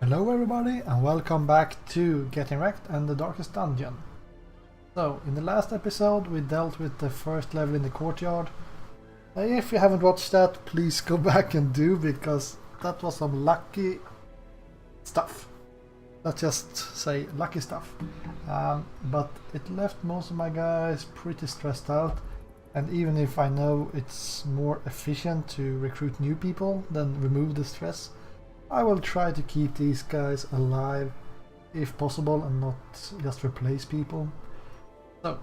Hello everybody and welcome back to Getting Wrecked and the Darkest Dungeon. So, in the last episode we dealt with the first level in the courtyard. If you haven't watched that, please go back and do, because that was some lucky stuff. Let's just say lucky stuff. But it left most of my guys pretty stressed out, and even if I know it's more efficient to recruit new people than remove the stress, I will try to keep these guys alive if possible and not just replace people. So,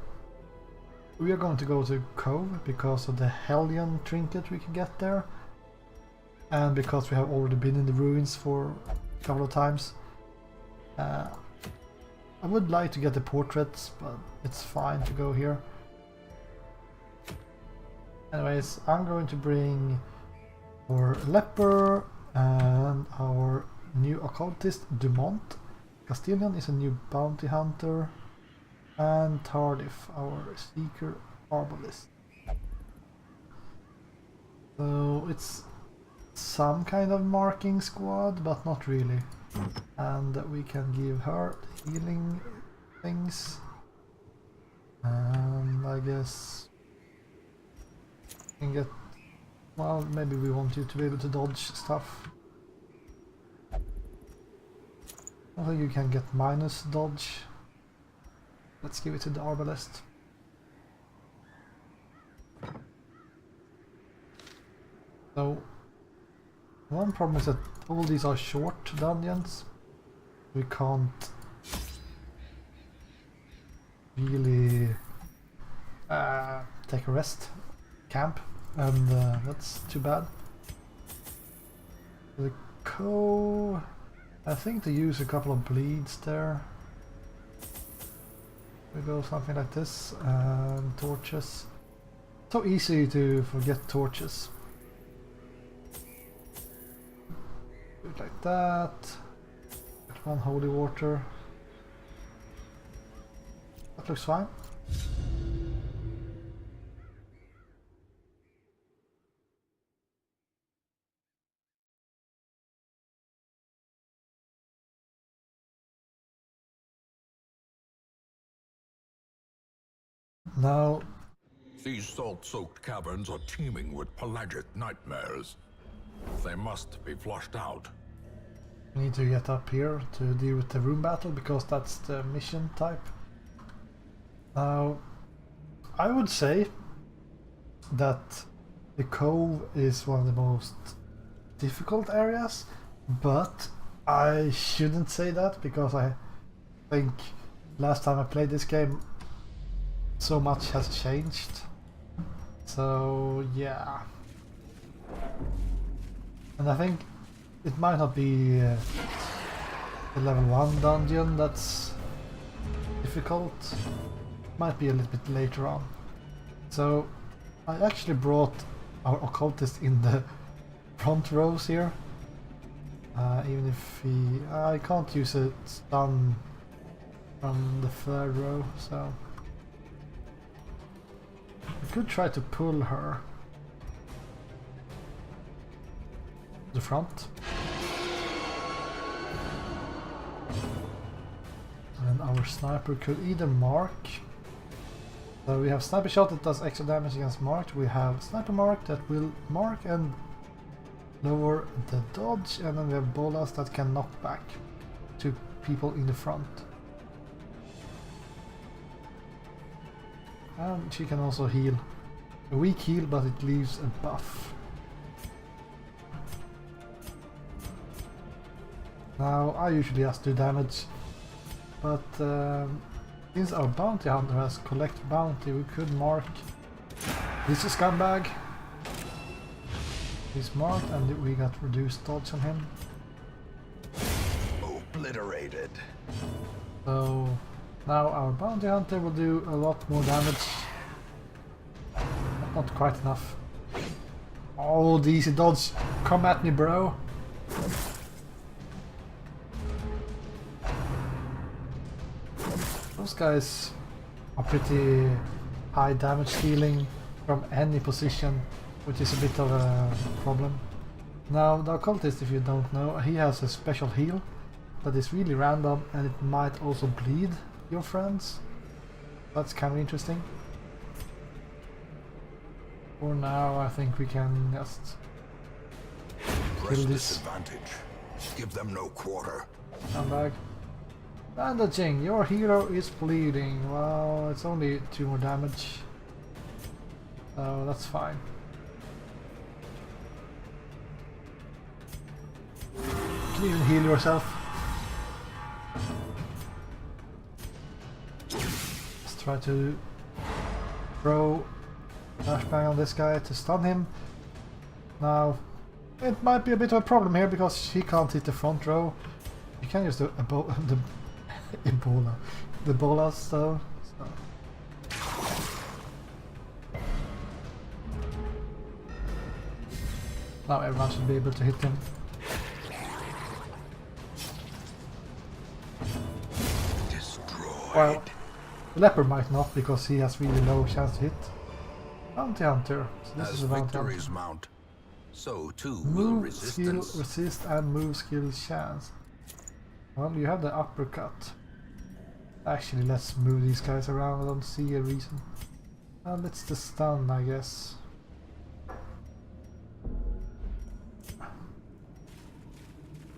we are going to go to Cove because of the Hellion trinket we can get there, and because we have already been in the ruins for a couple of times. I would like to get the portraits, but it's fine to go here. Anyways, I'm going to bring our leper and our new occultist Dumont. Castilian is a new bounty hunter, and Tardif, our seeker arbalist. So it's some kind of marking squad, but not really. And we can give her healing things, and I guess we can get, well, maybe we want you to be able to dodge stuff. I think you can get minus dodge. Let's give it to the arbalist. So, one problem is that all these are short dungeons. We can't really take a rest camp, and that's too bad. The Cove, I think they use a couple of bleeds there. We go something like this, and torches. So easy to forget torches. Do it like that. Get one holy water. That looks fine. Now, These salt-soaked caverns are teeming with pelagic nightmares. They must be flushed out. we need to get up here to deal with the room battle, because that's the mission type. Now, I would say that the Cove is one of the most difficult areas, but I shouldn't say that, because I think last time I played this game so much has changed. So yeah, and I think it might not be the level 1 dungeon that's difficult, might be a little bit later on. So I actually brought our occultist in the front rows here, even if I can't use a stun from the third row, so I could try to pull her to the front. And our sniper could either mark. So we have sniper shot that does extra damage against marked. We have sniper mark that will mark and lower the dodge, and then we have bolas that can knock back to people in the front. And she can also heal. A weak heal, but it leaves a buff. Now, I usually just do damage, but since our bounty hunter has collect bounty, we could mark this scumbag. He's marked, and we got reduced dodge on him. Obliterated. So now our bounty hunter will do a lot more damage. But not quite enough. Oh, the easy dodge. Come at me, bro. Those guys are pretty high damage dealing from any position, which is a bit of a problem. Now, the occultist, if you don't know, he has a special heal that is really random and it might also bleed your friends. That's kind of interesting. For now, I think we can just Press kill this. disadvantage. Give them no quarter. Come back. Bandaging, your hero is bleeding. Well, it's only 2 more damage. So that's fine. You can even heal yourself. Let's try to throw flashbang on this guy to stun him. Now, it might be a bit of a problem here because he can't hit the front row. You can use the bolas though. So. Now everyone should be able to hit him. Destroyed. Well, the leopard might not because he has really low chance to hit. Bounty hunter. So this As is a bounty hunter. victories mount, so too will Move skill, resistance. resist, and move skill chance. Well, you have the uppercut. Actually, let's move these guys around. I don't see a reason. And it's the stun, I guess.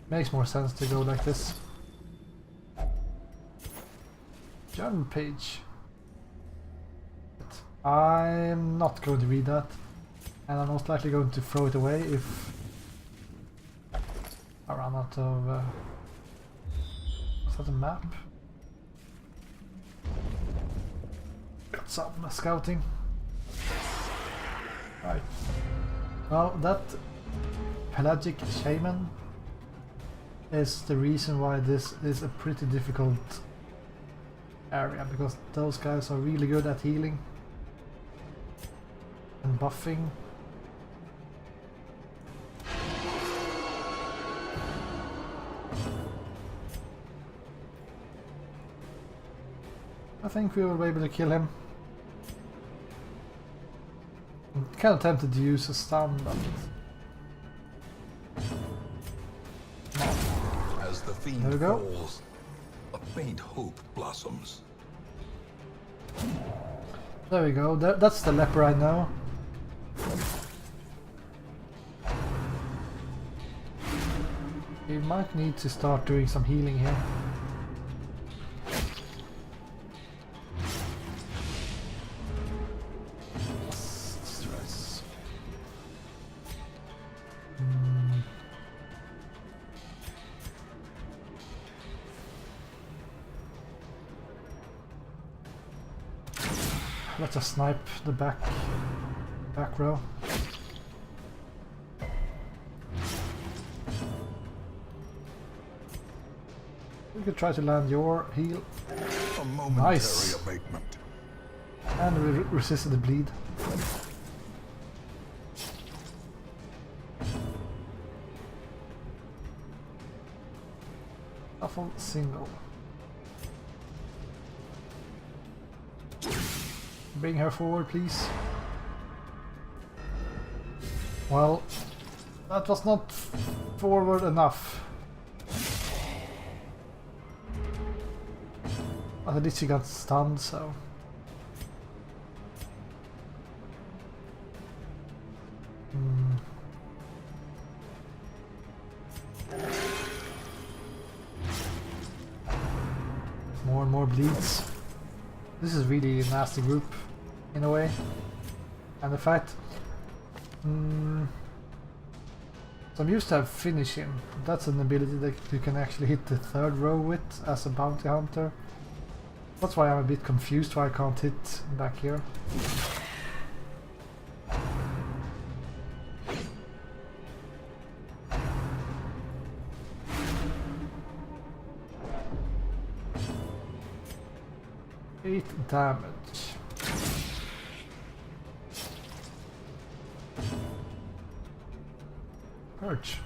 Makes more sense to go like this. Journal page. But I'm not going to read that. And I'm most likely going to throw it away if I run out of... Is that a map? Got some scouting. Right. Well, that pelagic shaman is the reason why this is a pretty difficult area, because those guys are really good at healing and buffing. I think we will be able to kill him. I'm kind of tempted to use a stun, but As the fiend there we go. falls, a faint hope blossoms. There we go. That's the leper I know. We might need to start doing some healing here. Stress. Let's just snipe the back row. We could try to land your heal. A momentary Nice. abatement. And we resisted the bleed. Shuffle single. Bring her forward, please. Well, that was not forward enough. But at least she got stunned, so... More and more bleeds. This is really a nasty group, in a way. And the fact... so I'm used to have finish him. That's an ability that you can actually hit the third row with as a bounty hunter. That's why I'm a bit confused why I can't hit back here. Eight damage. Purge.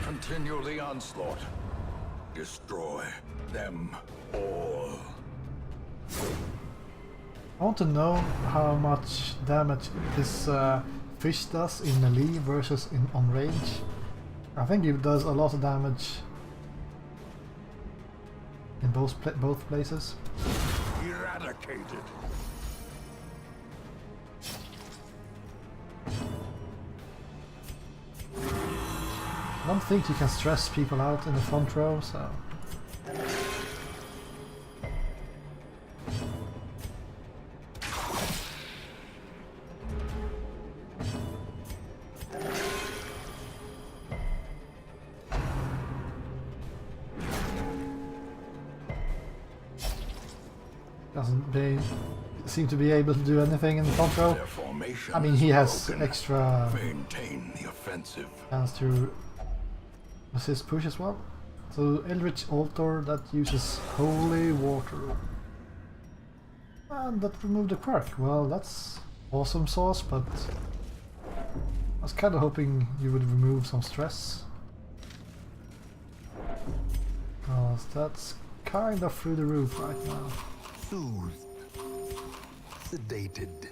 Continue the onslaught. Destroy them all. I want to know how much damage this fish does in melee versus on range. I think it does a lot of damage in both places. Eradicated. I don't think you can stress people out in the front row, so... seem to be able to do anything in the front row. I mean, he has extra Maintain the offensive. chance to assist push as well. So Eldritch Altar that uses Holy Water. And that removed the quirk. Well, that's awesome sauce, but I was kind of hoping you would remove some stress. Because that's kind of through the roof right now. Soothed. Sedated.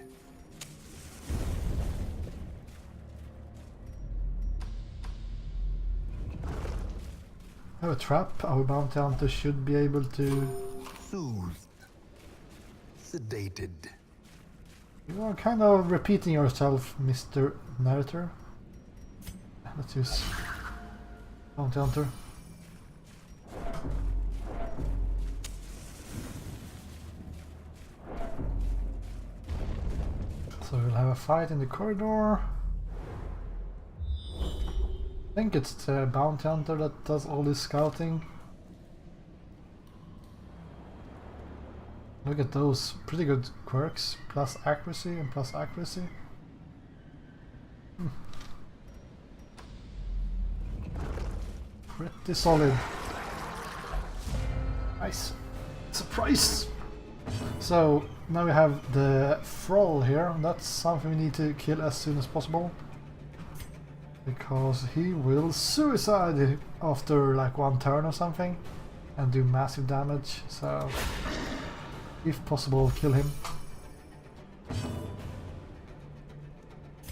I have a trap. Our bounty hunter should be able to... Soothed. Sedated. You are kind of repeating yourself, Mr. Narrator. Let's use bounty hunter. So we'll have a fight in the corridor. I think it's the bounty hunter that does all this scouting. Look at those pretty good quirks, plus accuracy and plus accuracy. Pretty solid. Nice. Surprise! So now we have the Thrall here. That's something we need to kill as soon as possible. Because he will suicide after like one turn or something and do massive damage. So if possible, kill him.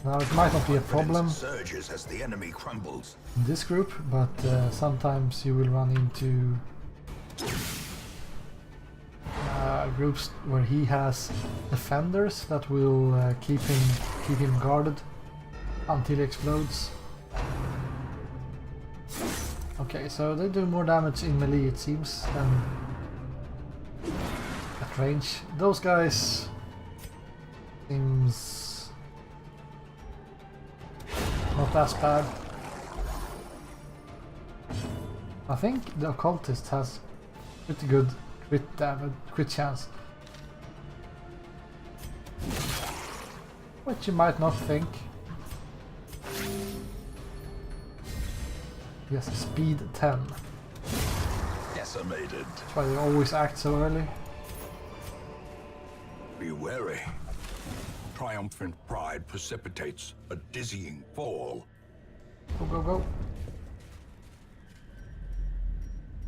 Now it might not be a problem Surges as the enemy crumbles. in this group, but sometimes you will run into groups where he has defenders that will keep him guarded until he explodes. Okay, so they do more damage in melee, it seems, than at range. Those guys seems not as bad. I think the occultist has pretty good crit damage, crit chance, which you might not think. Yes, speed 10. Decimated. That's why they always act so early. Be wary. Triumphant pride precipitates a dizzying fall. Go, go, go.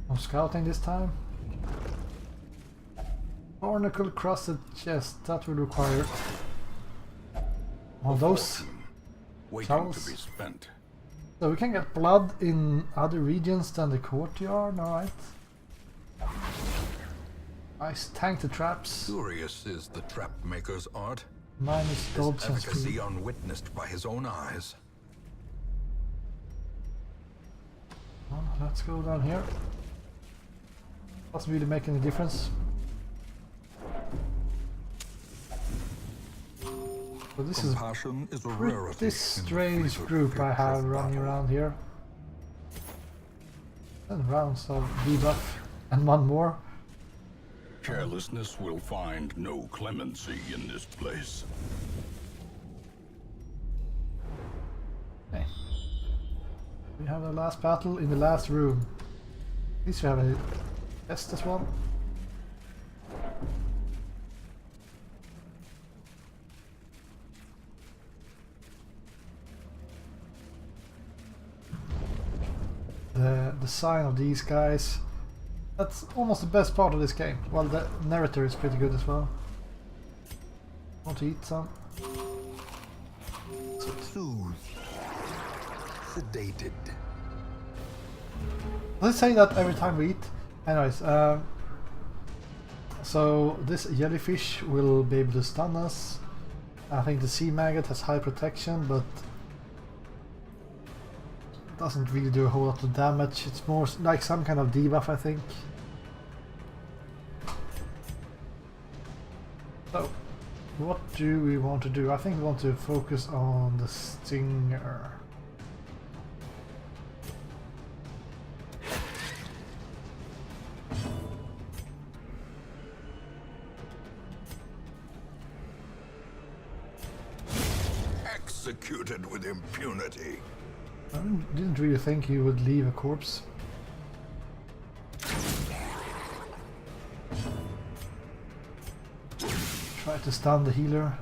No scouting this time. Barnacle crusted chest, that will require one of those. Waiting Charles. to be spent. So we can get blood in other regions than the courtyard, alright. Nice, tank the traps. Curious is the trap maker's art. Minus His dodge and efficacy speed. unwitnessed by his own eyes. Well, let's go down here. Doesn't really make any difference. So this is Compassion is a pretty rarity. in the strange fleet of group I have pictures running battle. around here. 10 rounds of debuff and one more. Carelessness will find no clemency in this place. Okay. We have the last battle in the last room. At least we have a test as well. The sign of these guys, that's almost the best part of this game. Well, the narrator is pretty good as well. Want to eat some? Soothed. Sedated. Let's say that every time we eat. Anyways, so this jellyfish will be able to stun us. I think the sea maggot has high protection, but doesn't really do a whole lot of damage. It's more like some kind of debuff, I think. So, what do we want to do? I think we want to focus on the stinger. Executed with impunity. I didn't really think he would leave a corpse. Try to stun the healer.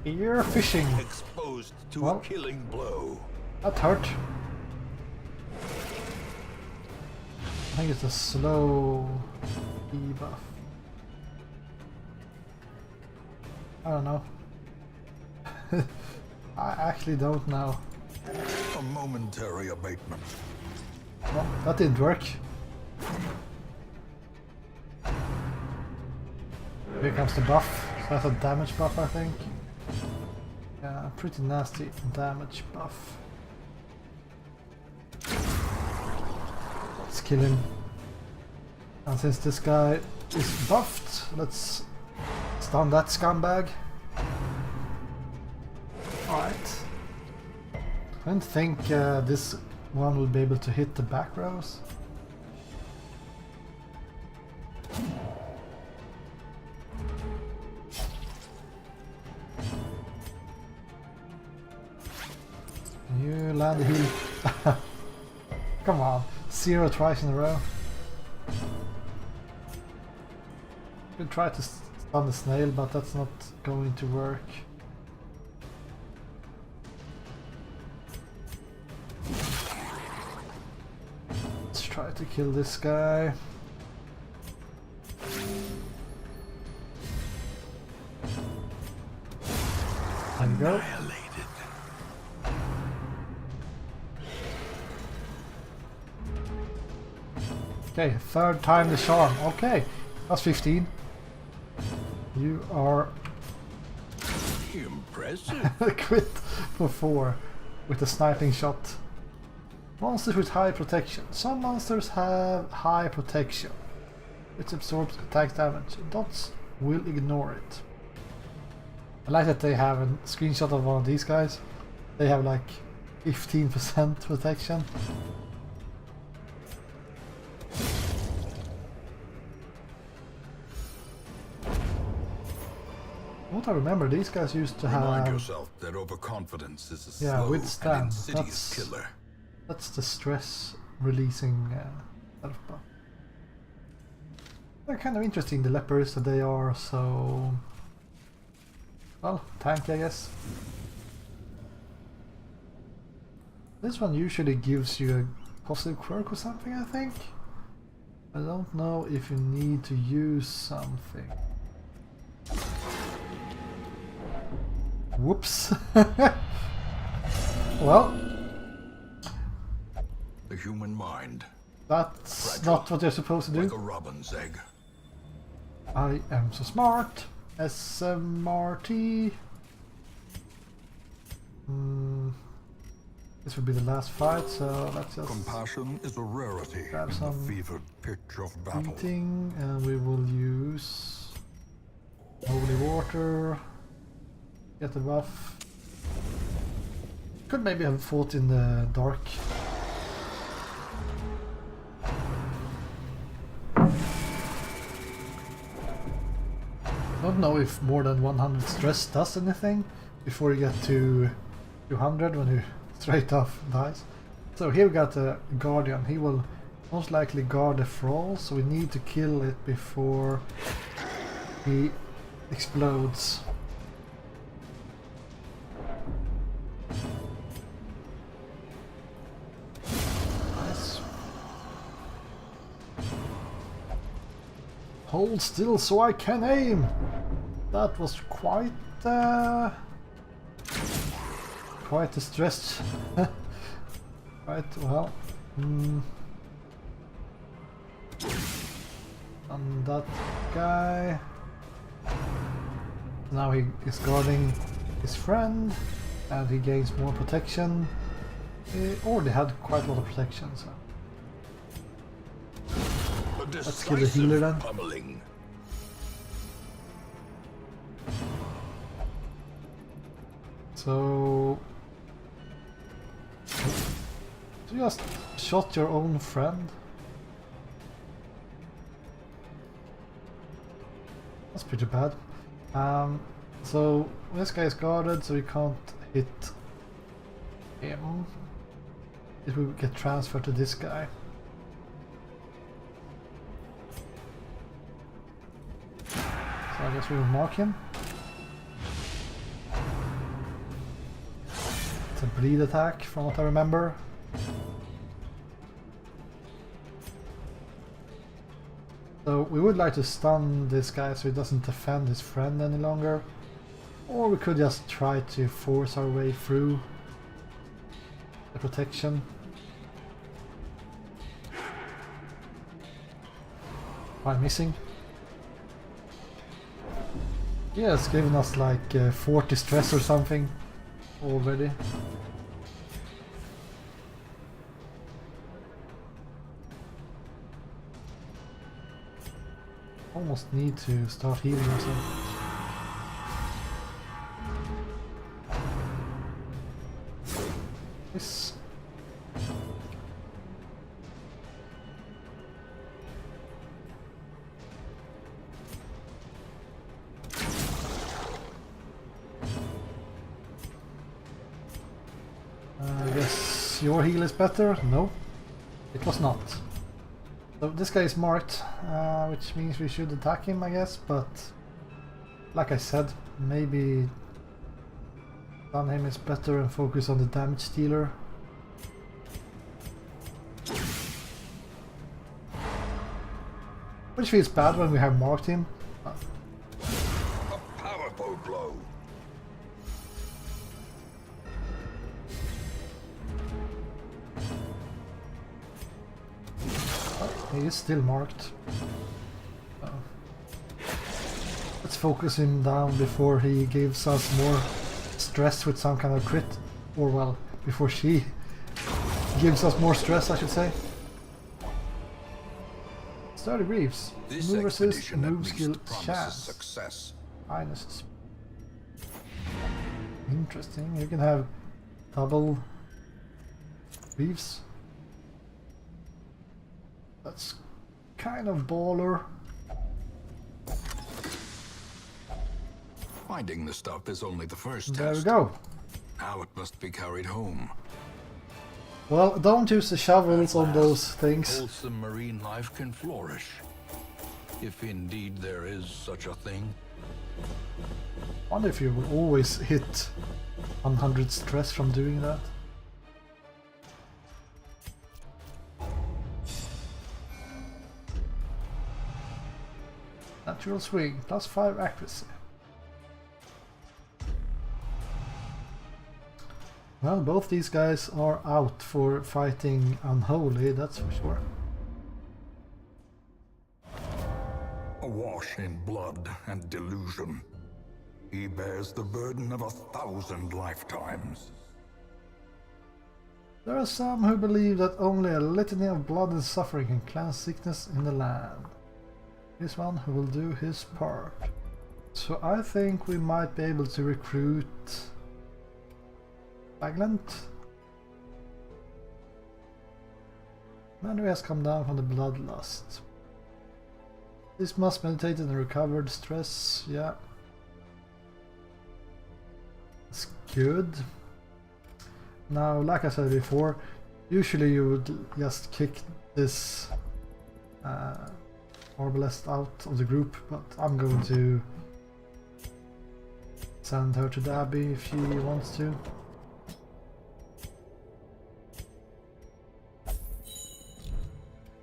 Spear fishing. Exposed to Well, a killing blow. That hurt. I think it's a slow debuff. I don't know. I actually don't know. A momentary abatement. Well, that didn't work. Here comes the buff. So that's a damage buff, I think. Yeah, pretty nasty damage buff. Let's kill him. And since this guy is buffed, let's stun that scumbag. Alright. I don't think this one will be able to hit the back rows. You land the heal. Come on, 0 twice in a row. Could try to stun the snail, but that's not going to work. Let's try to kill this guy. There we go. Okay, third time the charm. Okay, that's 15. You are Impressive. quit for 4 with a sniping shot. Monsters with high protection. Some monsters have high protection, which absorbs attack damage. Dots will ignore it. I like that they have a screenshot of one of these guys. They have like 15% protection. What I remember, these guys used to Remind have... yourself that overconfidence is a Yeah, slow withstand. and insidious killer. That's the stress releasing self buff. They're kind of interesting, the lepers that they are, so... Well, tanky, I guess. This one usually gives you a positive quirk or something, I think. I don't know if you need to use something. Whoops. Well, The human mind, that's Fragile. not what you're supposed to like do. a robin's egg. I am so smart. SMRT. This will be the last fight, so let's just Compassion is a rarity grab in some the fevered pitch of battle. eating, and we will use holy water. Get the buff. Could maybe have fought in the dark. Don't know if more than 100 stress does anything before you get to 200 when you straight off dies. So here we got a guardian. He will most likely guard the thrall, so we need to kill it before he explodes. Nice. Hold still so I can aim. That was quite quite a stretch. Right, well. And that guy. Now he is guarding his friend and he gains more protection. He already had quite a lot of protection, so. Let's kill the healer then. Pummeling. So you just shot your own friend? That's pretty bad. So this guy is guarded, so we can't hit him. It will get transferred to this guy. So I guess we will mark him. It's a bleed attack from what I remember. So we would like to stun this guy so he doesn't defend his friend any longer. Or we could just try to force our way through the protection. By missing. Yeah, it's given us like 40 stress or something already. Almost need to start healing ourselves. This. I guess your heal is better? No, it was not. So this guy is marked, which means we should attack him, I guess, but like I said, maybe stun him is better and focus on the damage dealer. Which feels bad when we have marked him. A powerful blow. He is still marked. Let's focus him down before he gives us more stress with some kind of crit. Or well, before she gives us more stress, I should say. Sturdy Reefs. Move resist, move skill, chance. Success. Minus. Interesting. You can have double reefs. That's kind of baller. Finding the stuff is only the first There test. we go. Now it must be carried home. Well, don't use the shovels on those things. Wholesome marine life can flourish. If indeed there is such a thing. Wonder if you will always hit 100 stress from doing that. Natural swing, +5 accuracy. Well, both these guys are out for fighting Unholy, that's for sure. Awash in blood and delusion, he bears the burden of 1,000 lifetimes. There are some who believe that only a litany of blood and suffering can cleanse sickness in the land. Here's one who will do his part. So I think we might be able to recruit Baglent. Memory has come down from the bloodlust. This must meditate and recovered stress, yeah. That's good. Now, like I said before, usually you would just kick this Arbalest out of the group, but I'm going to send her to the Abbey if she wants to.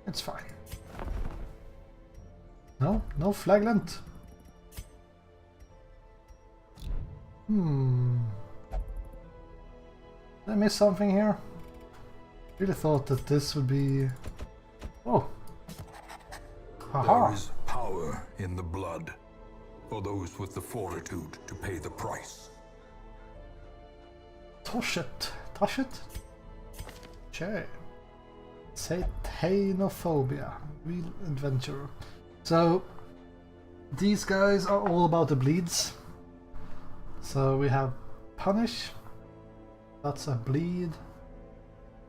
It's fine. No Flaglant. Did I miss something here? Really thought that this would be... Oh! Haha! There is power in the blood, for those with the fortitude to pay the price. Tosh it! Tosh it? Okay. Satanophobia. Real adventure. So, these guys are all about the bleeds. So we have Punish. That's a bleed.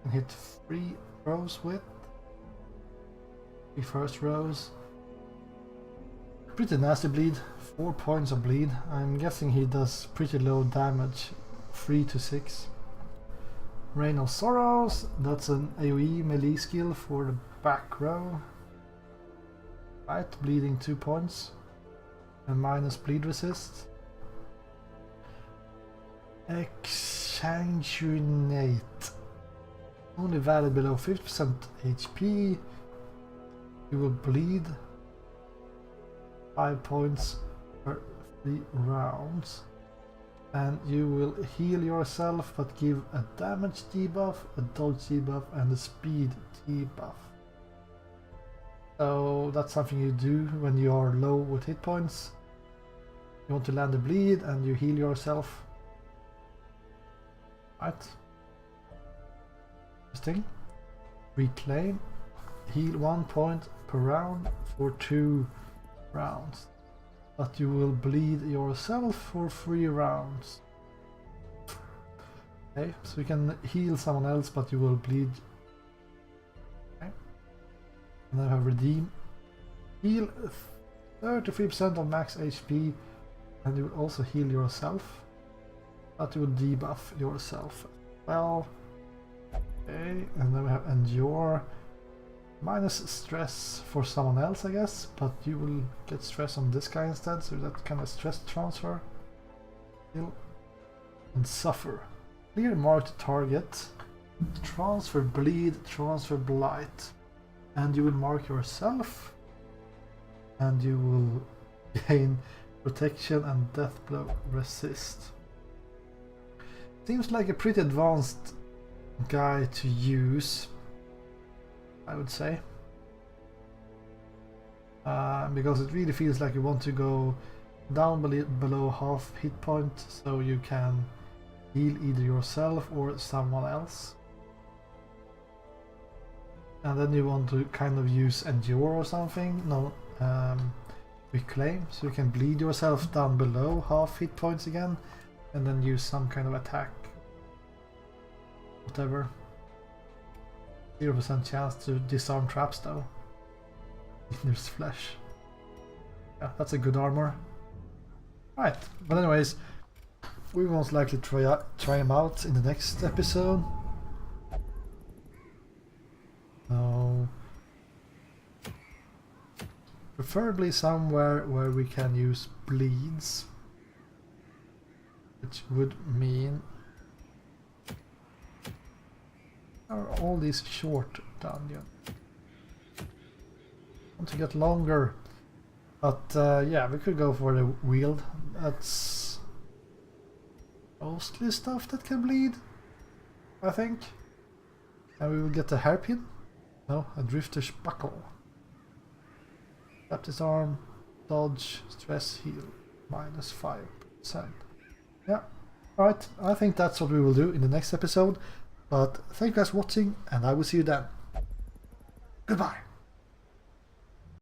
And hit 3 rows with. 3 first rows. Pretty nasty bleed. 4 points of bleed. I'm guessing he does pretty low damage. 3 to 6. Rain of Sorrows. That's an AoE melee skill for the back row. Right, bleeding 2 points. And minus bleed resist. Exsanguinate. Only valid below 50% HP. You will bleed 5 points per 3 rounds. And you will heal yourself but give a damage debuff, a dodge debuff and a speed debuff. So that's something you do when you are low with hit points. You want to land a bleed and you heal yourself. Right. Interesting. Reclaim. Heal 1 point per round for 2 rounds. But you will bleed yourself for 3 rounds. Okay, so you can heal someone else but you will bleed. Okay. And then I have redeem. Heal 33% of max HP and you will also heal yourself. But you will debuff yourself as well. Okay, and then we have endure. Minus stress for someone else, I guess, but you will get stress on this guy instead, so that kind of stress transfer. Heal and suffer. Clear marked target. Transfer bleed, transfer blight. And you will mark yourself. And you will gain protection and death blow resist. Seems like a pretty advanced guy to use, I would say. Because it really feels like you want to go down below half hit point so you can heal either yourself or someone else. And then you want to kind of use endure or something. No, reclaim, so you can bleed yourself down below half hit points again and then use some kind of attack. Whatever. 0% chance to disarm traps though. There's flesh. Yeah, that's a good armor. Right, but anyways, we will most likely try him out in the next episode. So, preferably somewhere where we can use bleeds, which would mean all these short dungeons. Want to get longer, but yeah, we could go for the wield. That's mostly stuff that can bleed, I think. And we will get a hairpin. No, a drifter's buckle. Tap this arm, dodge, stress, heal, minus 5%. Yeah, alright, I think that's what we will do in the next episode. But thank you guys for watching, and I will see you then. Goodbye.